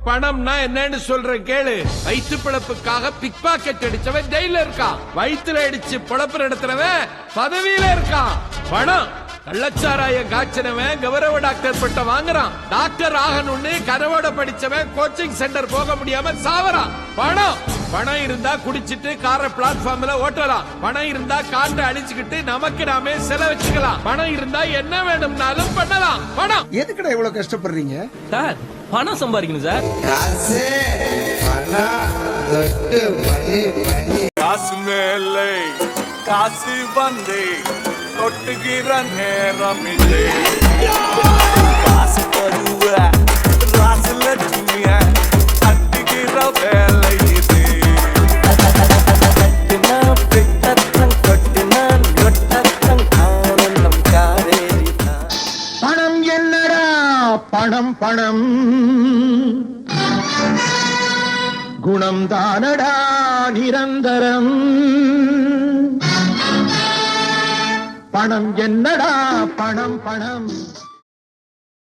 பணம்னா என்னன்னு சொல்ற கேளு. வயிற்று பிழப்புக்காக பிக் பாக்கெட் அடிச்சவன் ஜெயில இருக்கான். வயிற்றுல அடிச்சு பிழப்பு நடத்துறவன் பதவியில இருக்கான். பணம். கள்ளச்சாராயம் காய்ச்சினவன் கௌரவ டாக்டர் பட்டம் வாங்குறான். டாக்டர் ஆகணும்னு கனவோட படிச்சவன் கோச்சிங் சென்டர் போக முடியாம சாவறான். பணம். பணம் இருந்தா குடிச்சிட்டு காரை பிளாட்ஃபார்ம்ல ஓட்டலாம். பணம் இருந்தா காட்டை அழிச்சுக்கிட்டு நமக்கு நாமே செலவச்சுக்கலாம். பணம் இருந்தா என்ன வேணும்னாலும் பண்ணலாம். பணம். எதுக்குடா இவ்வளவு கஷ்டப்படுறீங்க சார்? பணம் சம்பாதிக்கணும் சார். காசு மேலே காசு வந்தே கொட்டுகிற நேரம் இல்லை. காசு தருவ ராசலட்சுமிய கட்டுகிற வேலை இது. பணம் என்னடா பணம் பணம் குணம் தானடா நிரந்தரம். பணம் என்னடா பணம் பணம்